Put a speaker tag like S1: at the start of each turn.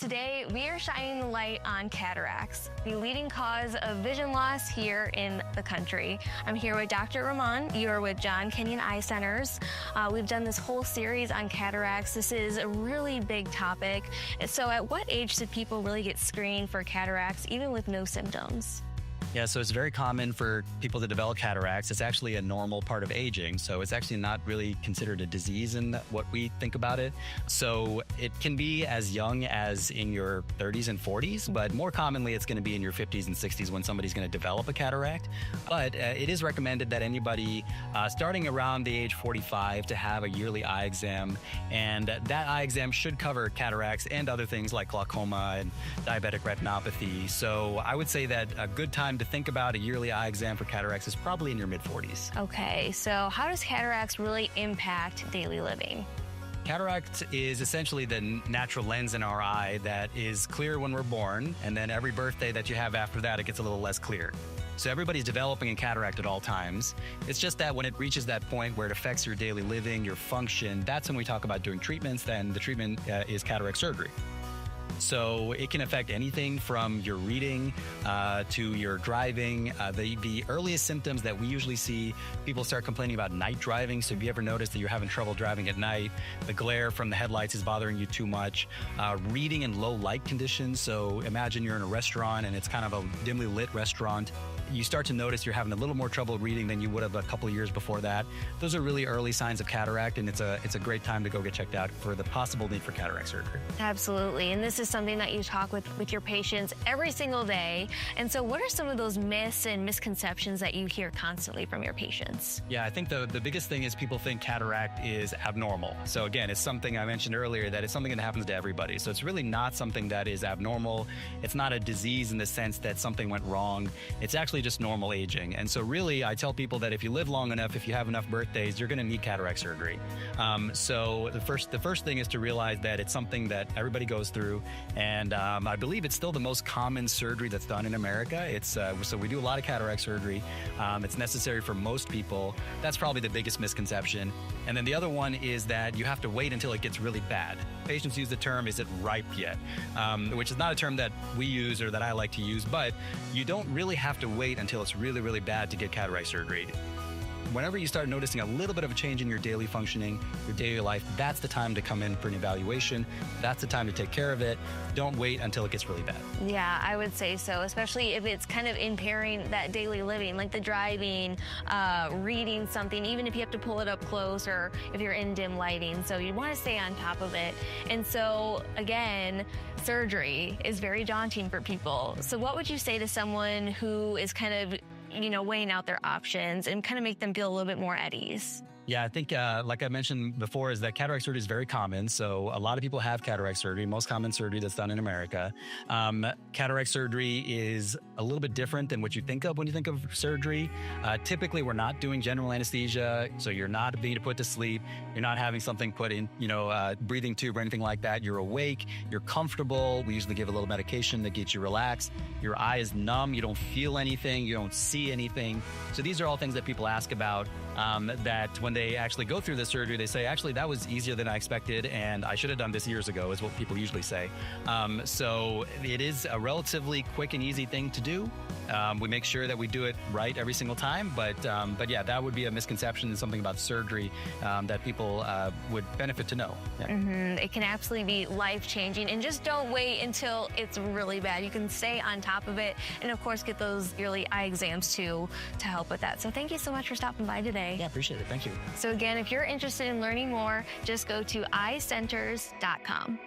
S1: Today, we are shining the light on cataracts, the leading cause of vision loss here in the country. I'm here with Dr. Rahman. You are with John-Kenyon Eye Centers. We've done this whole series on cataracts. This is a really big topic. So at what age should people really get screened for cataracts, even with no symptoms?
S2: Yeah, so it's very common for people to develop cataracts. It's actually a normal part of aging. So it's actually not really considered a disease in what we think about it. So it can be as young as in your 30s and 40s, but more commonly it's going to be in your 50s and 60s when somebody's going to develop a cataract. But it is recommended that anybody starting around the age 45 to have a yearly eye exam. And that eye exam should cover cataracts and other things like glaucoma and diabetic retinopathy. So I would say that a good time to think about a yearly eye exam for cataracts is probably in your mid-40s.
S1: Okay, so how does cataracts really impact daily living?
S2: Cataract is essentially the natural lens in our eye that is clear when we're born, and then every birthday that you have after that, it gets a little less clear. So everybody's developing a cataract at all times. It's just that when it reaches that point where it affects your daily living, your function, that's when we talk about doing treatments. Then the treatment is cataract surgery. So it can affect anything from your reading to your driving. The earliest symptoms that we usually see, people start complaining about night driving. So if you ever notice that you're having trouble driving at night, the glare from the headlights is bothering you too much, reading in low light conditions. So imagine you're in a restaurant and it's kind of a dimly lit restaurant. You start to notice you're having a little more trouble reading than you would have a couple of years before that. Those are really early signs of cataract, and it's a great time to go get checked out for the possible need for cataract surgery.
S1: Absolutely, and this is something that you talk with your patients every single day. And so what are some of those myths and misconceptions that you hear constantly from your patients?
S2: Yeah, I think the biggest thing is people think cataract is abnormal. So again, it's something I mentioned earlier that it's something that happens to everybody. So it's really not something that is abnormal. It's not a disease in the sense that something went wrong. It's actually just normal aging. And so really, I tell people that if you live long enough, if you have enough birthdays, you're going to need cataract surgery. So the first thing is to realize that it's something that everybody goes through. And I believe it's still the most common surgery that's done in America. So we do a lot of cataract surgery. It's necessary for most people. That's probably the biggest misconception. And then the other one is that you have to wait until it gets really bad. Patients use the term, is it ripe yet? Which is not a term that we use or that I like to use, but you don't really have to wait until it's really, really bad to get cataract surgery. Whenever you start noticing a little bit of a change in your daily functioning, your daily life, that's the time to come in for an evaluation. That's the time to take care of it. Don't wait until it gets really bad.
S1: Yeah, I would say so, especially if it's kind of impairing that daily living, like the driving, reading something, even if you have to pull it up close or if you're in dim lighting. So you want to stay on top of it. And so, again, surgery is very daunting for people. So what would you say to someone who is kind of weighing out their options and kind of make them feel a little bit more at ease?
S2: Yeah, I think, like I mentioned before, is that cataract surgery is very common. So a lot of people have cataract surgery, most common surgery that's done in America. Cataract surgery is a little bit different than what you think of when you think of surgery. Typically, we're not doing general anesthesia, so you're not being put to sleep. You're not having something put in, breathing tube or anything like that. You're awake, you're comfortable. We usually give a little medication that gets you relaxed. Your eye is numb, you don't feel anything, you don't see anything. So these are all things that people ask about that when they actually go through the surgery, they say, actually, that was easier than I expected, and I should have done this years ago, is what people usually say. So it is a relatively quick and easy thing to do. We make sure that we do it right every single time, but yeah, that would be a misconception and something about surgery that people would benefit to know. Yeah.
S1: It can absolutely be life-changing, and just don't wait until it's really bad. You can stay on top of it, and of course, get those yearly eye exams too to help with that. So thank you so much for stopping by today.
S2: Yeah, appreciate it. Thank you.
S1: So again, if you're interested in learning more, just go to eyecenters.com.